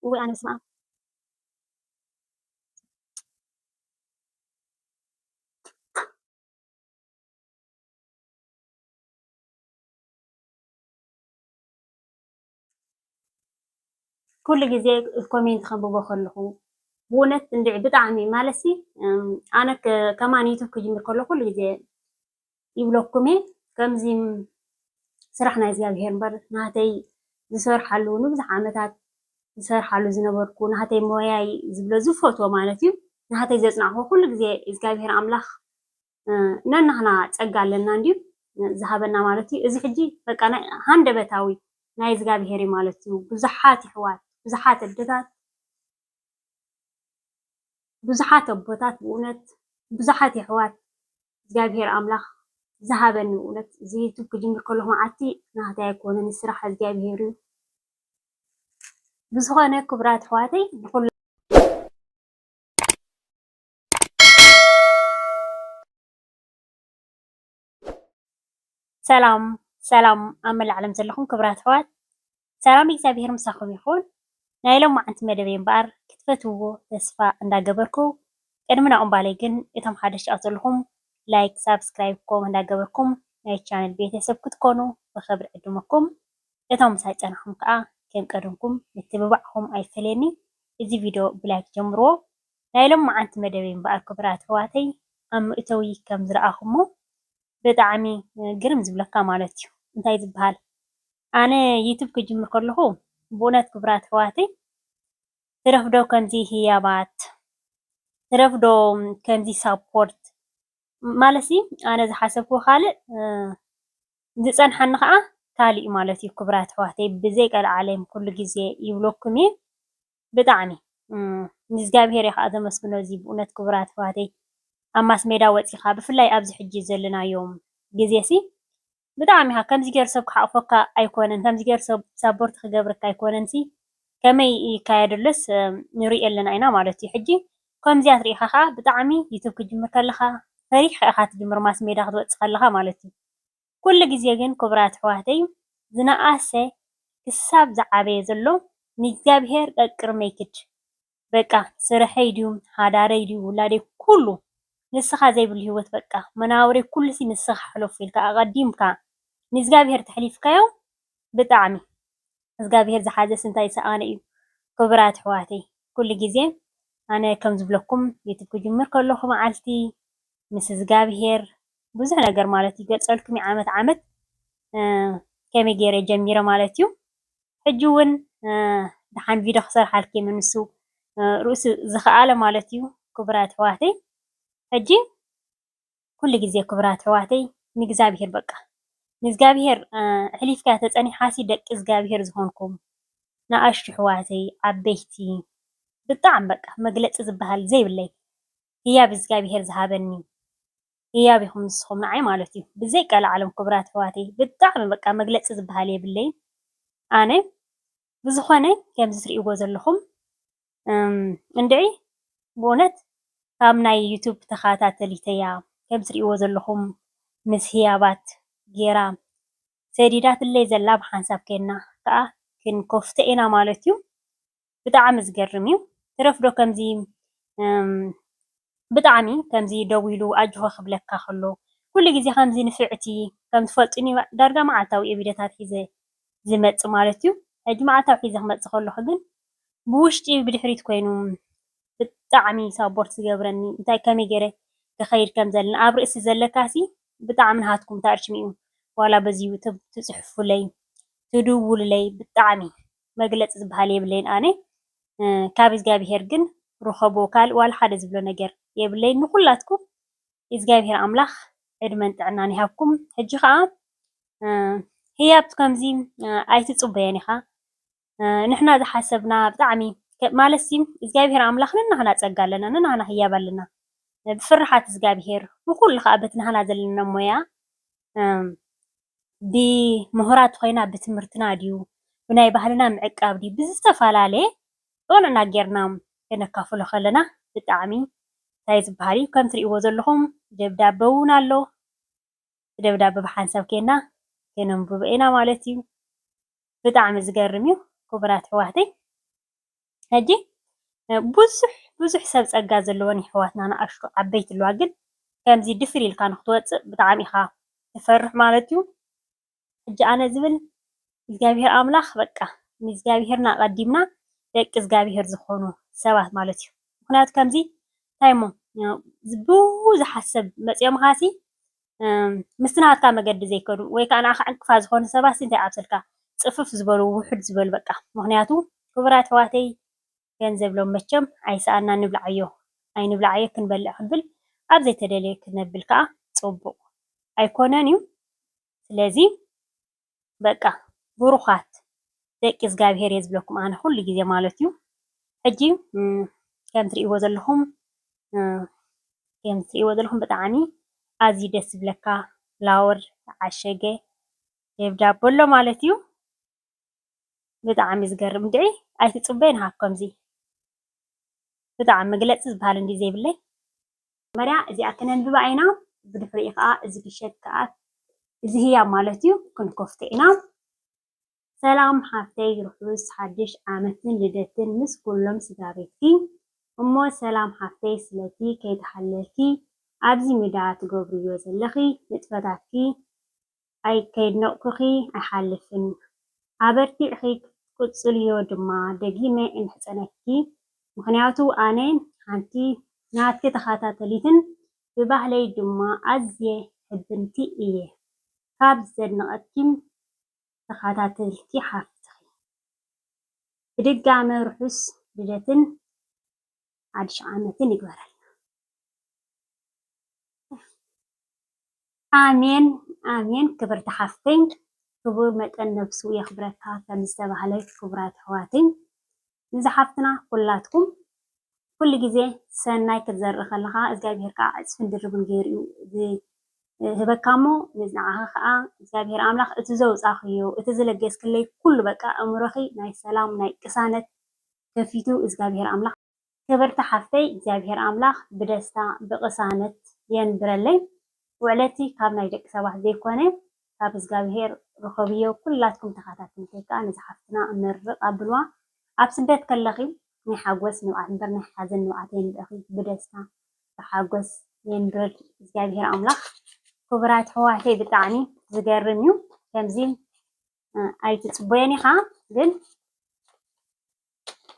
وأنا بسمع كل جزء الكومنت خبوا بخلهم بونت ندعي بطعمي مالسي أنا كمان يوتيوب كجمر كل جزء يبلغكمي كم زي سرحنا زياد هيربر نهاتي زسر حلو نبزح عمتات زسر حلو زنبركو نهاتي موياي زبلو زفوتو مالتي نهاتي زيزنعه كل جزء إزقاب هير أملاخ نحن تسقال لنا نديو ذهبنا مالتي إذا حجي بقى أنا هند بتاوي نايز جابي هيري مالتي بزحات حوات بزحات الدتات بزحات أبوتات بونت بزحات حوات جابي هير أملاخ ذهبني بونت زي تبكي كلهم عتي نهدا يكون الصراحة جابي هيري بزخانة كبرات حواتي بقول سلام سلام أمل علم زلكم كبرات حوات سلام يكسابير مساكم يخون نايلو ما أنت مدبين بار كتفتوه تسفى عند جبركو قدمنا أمباليجن إتهم حدش أصلهم لايك سبسكرايب كوم عند جبركم ناي channel بيت سبكت كونو بخبر قدمكم إتهم سايت أنا هم كأ كم قدمكم نتبعهم أي فلاني إذا فيديو بلاك جمرو نايلو ما أنت مدبين بار كبرات حواتي أم إتوي كم زرعهمو بدعمي قرم زبلكا مالتيو انتاي زبهال أنا يوتيوب كجمر كلهم بونات كبرات حواتي ترفدو كمزي هيابات ترفدو كمزي سابورت مالسي أنا إذا حسبكو خالق زي صنحن خا كالي مالتي كبرات حواتي بزيك العالم كل جزء يبلوكمي بدعمي نزقاب هيري هذا مسكنو زي بونات كبرات حواتي أما سميدا وصيخا بفلاي أبز حجي زلنا يوم جزيسي بدعمي ها كمزي غير سبك حقفك أيكونن كمزي غير سابورت خجبرك أيكوننسي كما يكايدلس نري لنا أنا مالتي حجي كم زيات ريحها بطعمي يوتيوب كجمر كلها فريح أخات جمر ماس ميدا خدوة تخلها مالتي كل جزيجين كبرات حواتي زنا آسة كساب زعابي زلو نجاب هير قرميكت بقى سرحي ديوم هاداري ديوم ولادي كله نسخة زي بالهوت بقى مناوري كل سي نسخة حلو فيلك أقديم كا نزقاب هير تحليف كيو بطعمي نزقاب هير زحازة سنتاي سآني كبرات حواتي كل جزين أنا كم زبلكم يتبقى جمر كلهم عالتي مسز جابير بزح نجار مالتي قد سألكم عامت كم يجري جميرة مالتيو حجون دحان فيديو خسر حالكي من السوق رؤوس زخالة مالتيو كبرات حواتي حجي كل جزية كبرات حواتي نجزابير بقى نزجابير حليف كاتت أني حاسي دك إزجابير زهونكم ناقش حواتي عبيتي بالطعم بقى مقلت زبهال زي باللي هي بزقابي هير زهابني هي بهم نسخهم معي مالتي بزي قال عالم كبرات حواتي بالطعم بقى مقلت زبهالي باللي أنا بزخانة كم زسري وزلهم ندعي بونت كامنا يوتيوب تخاتات ليتيا كم زسري وزلهم مسهيابات جيرام سيدات اللي زلاب حنساب كنا كأ كن كفتئنا مالتيو بطعم زقرميو ترفدو كم زي بطعمي كمزي دويلو أجهو خبلك خلو كل جزي خمزي نفعتي كم تفلتني درجة مع تاوي بديتات حيزة زمت مالتيو هجمع تاوي حيزة خمت خلو حقن بوشتي بدحريت كوينو بطعمي سابورت جبرني انتاي كمي جري كخير كم زلنا أبرئس زلكاسي بطعم هاتكم تارشميو ولا بزيو تصحفوا لي تدوبوا لي بطعمي ما قلت زبهالي بلين أنا كابز جابي هرجن رخبو كال ولا حد زبلو نجر يبلي نقولاتكم إزجابير أملاخ إدمنت عناني هاكم هجي خا هي بتكمزين أيت تصبياني خا نحنا إذا حسبنا بطعمي مالسيم إزجابير أملاخ نحنا تسجل لنا نحنا هي بلنا بفرحة إزجابير وكل خابتنا هنا زلنا مويا بمهارات خوينا بتمرتنا ديو وناي بحالنا معقاب دي بزستفال عليه وانا ناجرنا كنكافلو خلنا بطعمي تايز بحالي كم تري وزلهم دبدابون الله دبداب بحنسب كنا كننبو بقينا مالتي بطعم زقرميو كبرات حواتي ሕጂ ብዙሕ ሰብ ፀጋ ዘለዎን ኣሕዋትና ንኣሽቱ ዓበይቲ ኣለዋ ግን ከምዚ ድፍር ኢልካ ንክትወፅእ ብጣዕሚ ኢኻ ትፈርሕ ማለት እዩ። ሕጂ ኣነ ዝብል እግዚኣብሔር ኣምላኽ በቃ ንእግዚኣብሔርና ቀዲምና ደቂ እግዚኣብሔር ዝኾኑ ሰባት ማለት እዩ። ምክንያቱ ከምዚ እንታይ እሞ ብዙሓት ሰብ መፂኦም ካሲ ምስቲ ናትካ መገዲ ዘይከዱ ወይ ከዓ ንዓኻ ዕንቅፋ ዝኾኑ ሰባት እንታይ ኣብሰልካ ፅፍፍ ዝበሉ ውሕድ ዝበሉ በቃ ምክንያቱ ክቡራት ኣሕዋተይ ገንዘብሎም መቸም ኣይሰኣና ንብልዓዮ ኣይንብልዓዮ ክንበልዕ ክንብል ኣብ ዘይተደለየ ክነብል ከዓ ፅቡቕ ኣይኮነን እዩ። ስለዚ በቃ ብሩኻት ደቂ እግዚኣብሔር እየ ዝብለኩም ኣነ ኩሉ ግዜ ማለት እዩ። ሕጂ ከም ትሪእዎ ዘለኹም ብጣዕሚ ኣዝዩ ደስ ዝብለካ ፍላወር ዝተዓሸገ ደብዳቦ ኣሎ ማለት እዩ። ብጣዕሚ ዝገርም ድዒ ኣይትፅበይን ሃ ከምዚ ብጣዕሚ መግለፂ ዝበሃል እንዲ ዘይብለይ መርያ እዚኣ ክነንብባ ኢና ብድሕሪኡ ከዓ እዚ ድሸት ከዓ እዚ ህያብ ማለት እዩ ክንከፍቶ ኢና። ሰላም ሓፍተይ ርሑስ ሓድሽ ዓመትን ልደትን ምስ ኩሎም ስድራ ቤትኪ እሞ ሰላም ሓፍተይ ስለቲ ከይተሓለልኪ ኣብዚ ሜዳ ትገብርዮ ዘለኺ ንጥፈታትኪ ከይድነቕኩኺ ኣይሓልፍን ኣበርቲዕኺ ክትቅፅልዮ ድማ ደጊመ እንሕፀነኪ ምክንያቱ ኣነ ሓንቲ ናትኪ ተኸታተሊትን ብባህለይ ድማ ኣዝየ ሕብንቲ እየ ካብ ዘድነቐኪ ተኸታተልቲ ሓፍትኺ ብድጋመ ርሑስ ልደትን ሓድሽ ዓመትን ይግበረልና። ኣሜን ኣሜን። ክብርቲ ሓፍተይ ክቡር መጠን ነብሱ የኽብረካ ከም ዝተባህለ ክቡራት ኣሕዋተይ እዚ ሓፍትና ኩላትኩም ኩሉ ግዜ ሰናይ ክትዘርኢ ከለካ እግዚኣብሔር ከዓ ዕፅፍን ድርብን ገይሩ ዝህበካ እሞ ንዓኻ ከዓ እግዚኣብሔር ኣምላኽ እቲ ዘውፃኽዮ እቲ ዝለገስክለይ ኩሉ በቃ ኣእምሮኺ ናይ ሰላም ናይ ቅሳነት ከፊቱ እግዚኣብሔር ኣምላኽ ክብርቲ ሓፍተይ እግዚኣብሔር ኣምላኽ ብደስታ ብቅሳነት የንብረለይ። ውዕለቲ ካብ ናይ ደቂ ሰባት ዘይኮነ ካብ እግዚኣብሔር ረኸብዮ ኩላትኩም ተኸታተልቲ ከዓ ነዚ ሓፍትና እመርቕ ኣብልዋ ኣብ ስደት ከለኺ ናይ ሓጎስ ንብዓት እምበር ናይ ሓዘን ንብዓት የንብረኺ ብደስታ ብሓጎስ የንብር እግዚኣብሔር ኣምላኽ። ክቡራት ኣሕዋተይ ብጣዕሚ ዝገርም እዩ። ከምዚ ኣይትፅበዮን ኢኻ ግን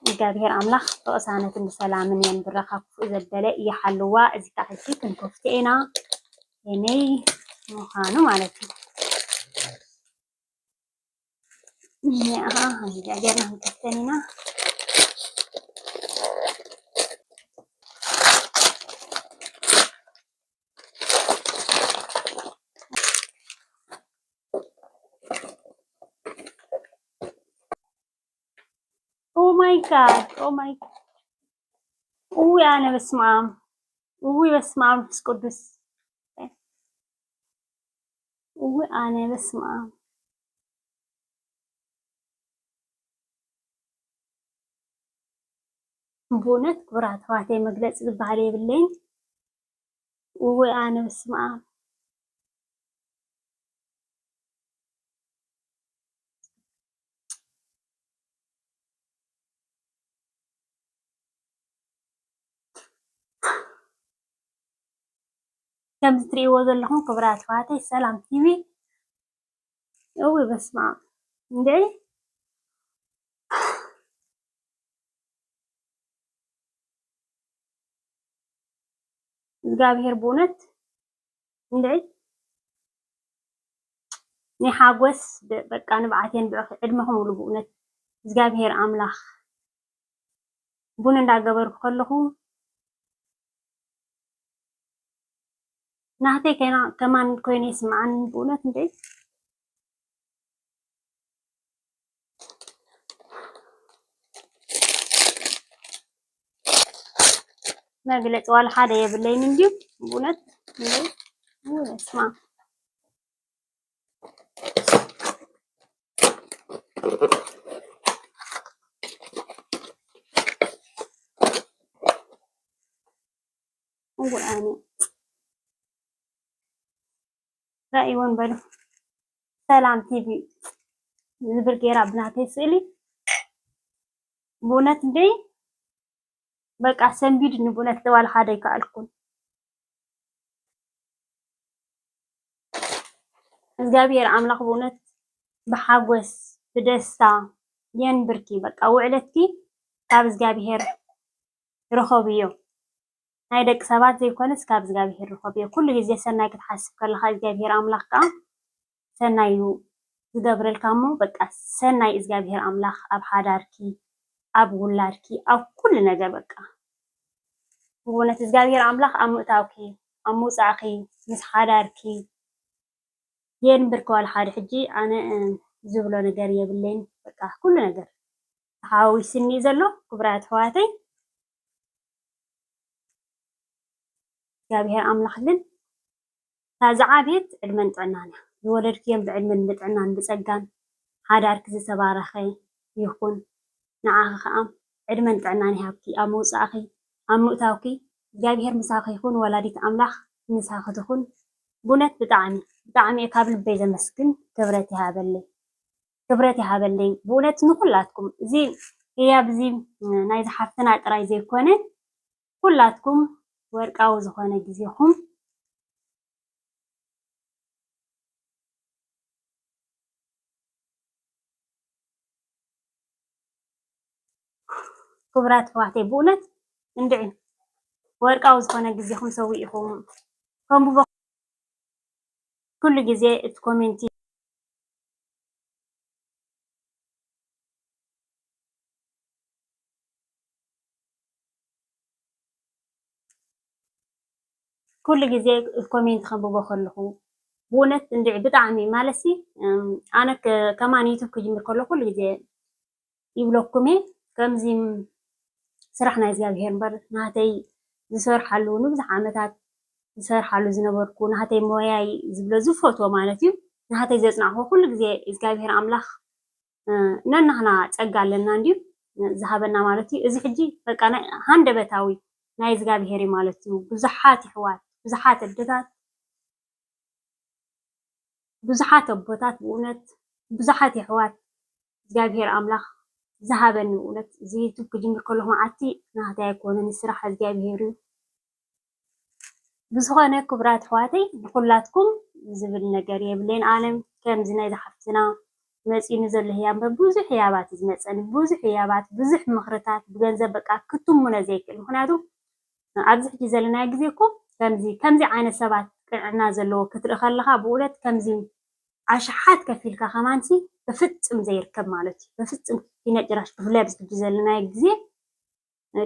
እግዚኣብሔር ኣምላኽ ብቅሳነትን ብሰላምን የንብረካ ክፉእ ዘበለ እየሓልዋ። እዚ ከዓ ሕጂ ክንከፍቶ ኢና የመይ ምዃኑ ማለት እዩ። እኒኣኻ ጌርና ክንከፍተን ኢና ኦ ማይ ጋድ ውይ ኣነ በስመ አብ ውይ በስመ አብ መንፈስ ቅዱስ ውይ ኣነ በስመ አብ ብእውነት ክቡራት ኣሕዋተይ መግለፂ ዝበሃል የብለይን። ውይ ኣነ በስመ አብ ከምዚ ትሪእዎ ዘለኹም ክቡራት ኣሕዋተይ ሰላም ቲቪ ውይ በስመ አብ እንድዒ እግዚአብሔር በእውነት እንድዒ ናይ ሓጎስ በቃ ንብዓት የንብዕ ዕድመኹም ሙሉ በእውነት እግዚአብሔር ኣምላኽ ቡን እንዳገበርኩ ከለኹ ናተይ ከማን ኮይኑ ይስምዓኒ በእውነት እንድዒ መግለፂ ዋላ ሓደ የብለይን እንድዩ በእውነት በስመ አብ ውይ ኣነ ራእይዎን በሉ ሰላም ቲቪ ዝብል ጌራ ብናተይ ስእሊ ብእውነት እንዴ በቃ ሰንቢድ ንብእውነት ተባል ሓደ ይከኣልኩን እግዚአብሔር አምላኽ ብእውነት ብሓጎስ ብደስታ የንብርኪ በቃ ውዕለትኪ ካብ እግዚአብሔር ረኸብዮ ናይ ደቂ ሰባት ዘይኮነስ ካብ እግዚአብሔር ረኸብዮ ኩሉ ግዜ ሰናይ ክትሓስብ ከለካ እግዚአብሔር አምላኽ ከዓ ሰናይ እዩ ዝገብረልካ እሞ በቃ ሰናይ እግዚአብሔር አምላኽ ኣብ ሓዳርኪ ኣብ ውላድኪ ኣብ ኩሉ ነገር በቃ ብእውነት እግዚአብሔር አምላኽ ኣብ ምእታውኪ ኣብ ምውፃእኪ ምስ ሓዳርኪ የንብር ክባል ሓደ ሕጂ ኣነ ዝብሎ ነገር የብለይን በቃ ኩሉ ነገር ተሓዋዊስኒ ዘሎ ክቡራት ኣሕዋተይ እግዚአብሔር አምላኽ ግን ዝዓብየት ዕድመን ጥዕናን እያ ዝወለድክዮም ብዕድመን ብጥዕናን ብፀጋን ሓዳርኪ ዝተባረኸ ይኹን ንዓኺ ከዓ ዕድመን ጥዕናን ይሃብኪ ኣብ ምውፃእኺ ኣብ ምእታውኪ እግዚአብሔር ምሳኺ ይኹን ወላዲት አምላኽ ምሳኺ ትኹን ብእውነት ብጣዕሚ ብጣዕሚ እየ ካብ ልበይ ዘመስግን ክብረት ይሃበለይ ብእውነት ንኩላትኩም እዚ ህያብ እዚ ናይ ዝሓፍትና ጥራይ ዘይኮነ ኩላትኩም ወርቃዊ ዝኾነ ግዜኹም ክቡራት ኣሕዋተይ ብእውነት እንድዒ ወርቃዊ ዝኾነ ግዜኹም ሰዊኢኹም ከምኡ ኩሉ ግዜ እቲ ኮሜንቲ ኩሉ ግዜ ኮሜንት ከንብቦ ከለኹ ብእውነት እንድዒ ብጣዕሚ ማለሲ ኣነ ከማን ዩቱብ ክጅምር ከሎ ኩሉ ግዜ ይብለኩም እየ ከምዚ ስራሕ ናይ እግዚኣብሔር እምበር ናተይ ዝሰርሓሉ ንብዙሕ ዓመታት ዝሰርሓሉ ዝነበርኩ ናተይ ሞያይ ዝብሎ ዝፈትዎ ማለት እዩ ናተይ ዘፅናዕኹ ኩሉ ግዜ እግዚኣብሔር ኣምላኽ ነናህና ፀጋ ኣለና እንድዩ ዝሃበና ማለት እዩ እዚ ሕጂ በቃ ሃንደበታዊ ናይ እግዚኣብሔር ማለት እዩ ብዙሓት ኣሕዋት ብዙሓት ኣዴታት ብዙሓት ኣቦታት ብእውነት ብዙሓት ኣሕዋት እግዚኣብሔር ኣምላኽ ዝሃበኒ ብእውነት እዚ ዩቱብ ክጅምር ከለኹ መዓልቲ ናተይ ኣይኮነን ስራሕ እግዚኣብሔር እዩ ብዝኾነ ክቡራት ኣሕዋተይ ንኩላትኩም ዝብል ነገር የብለይን ኣነ ከምዚ ናይ ዝሓፍትና መፂኑ ዘሎ ህያብ ብዙሕ ህያባት እዩ ዝመፀኒ ብዙሕ ህያባት ብዙሕ ምክርታት ብገንዘብ በቃ ክትምኖ ዘይክእል ምክንያቱ ኣብዚ ሕጂ ዘለናዮ ግዜ እኮ ከምዚ ዓይነት ሰባት ቅንዕና ዘለዎ ክትርኢ ከለካ ብእውነት ከምዚ ኣሽሓት ከፊልካ ከማንሲ ብፍፅም ዘይርከብ ማለት እዩ ብፍፅም ኪነጭራሽ ብፍላይ ኣብዚ ሕጂ ዘለናዮ ግዜ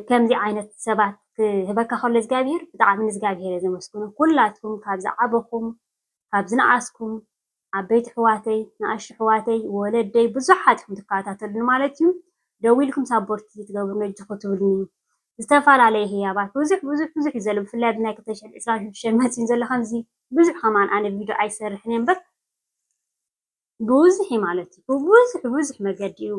ከምዚ ዓይነት ሰባት ክህበካ ከሎ እግዚኣብሔር ብጣዕሚ ንእግዚኣብሔር እየ ዘመስግኖ ኩላትኩም ካብ ዝዓበኹም ካብ ዝነኣስኩም ዓበይቲ ኣሕዋተይ ንኣሽቱ ኣሕዋተይ ወለደይ ብዙሓት ኢኹም ትከታተሉኒ ማለት እዩ ደው ኢልኩም ሳፖርት ትገብሩ ነጅ ክትብልኒ ዝተፈላለየ ህያባት ብዙሕ እዩ ዘሎ ብፍላይ ኣብ ናይ 2026 መፂን ዘሎ ከምዚ ብዙሕ ከማን ኣነ ቪድዮ ኣይሰርሕን እየ እምበር ብዙሕ ማለት እዩ ብዙሕ መገዲ እዩ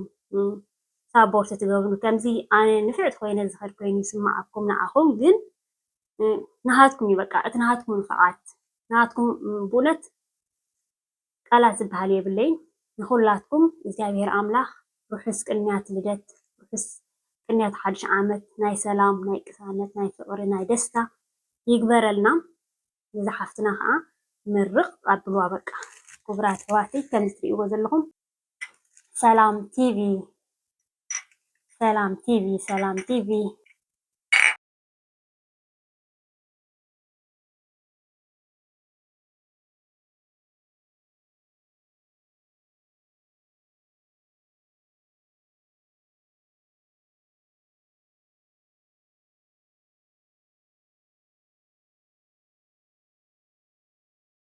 ሳፖርት ትገብሩ ከምዚ ኣነ ንፍዕት ኮይነ ዝኸድ ኮይኑ ይስማዓኩም ንዓኹም ግን ናሃትኩም እዩ በቃ እቲ ናሃትኩም ንፍዓት ናሃትኩም ብእውነት ቃላት ዝበሃል የብለይን ንኩላትኩም እግዚኣብሔር ኣምላኽ ርሑስ ቅንያት ልደት ርሑስ ቅንያት ሓድሽ ዓመት ናይ ሰላም ናይ ቅሳነት ናይ ፍቅሪ ናይ ደስታ ይግበረልና ንዝሓፍትና ከዓ ምርቕ ኣብልዋ በቃ ክቡራት ኣሕዋተይ ከም እትሪእዎ ዘለኹም ሰላም ቲቪ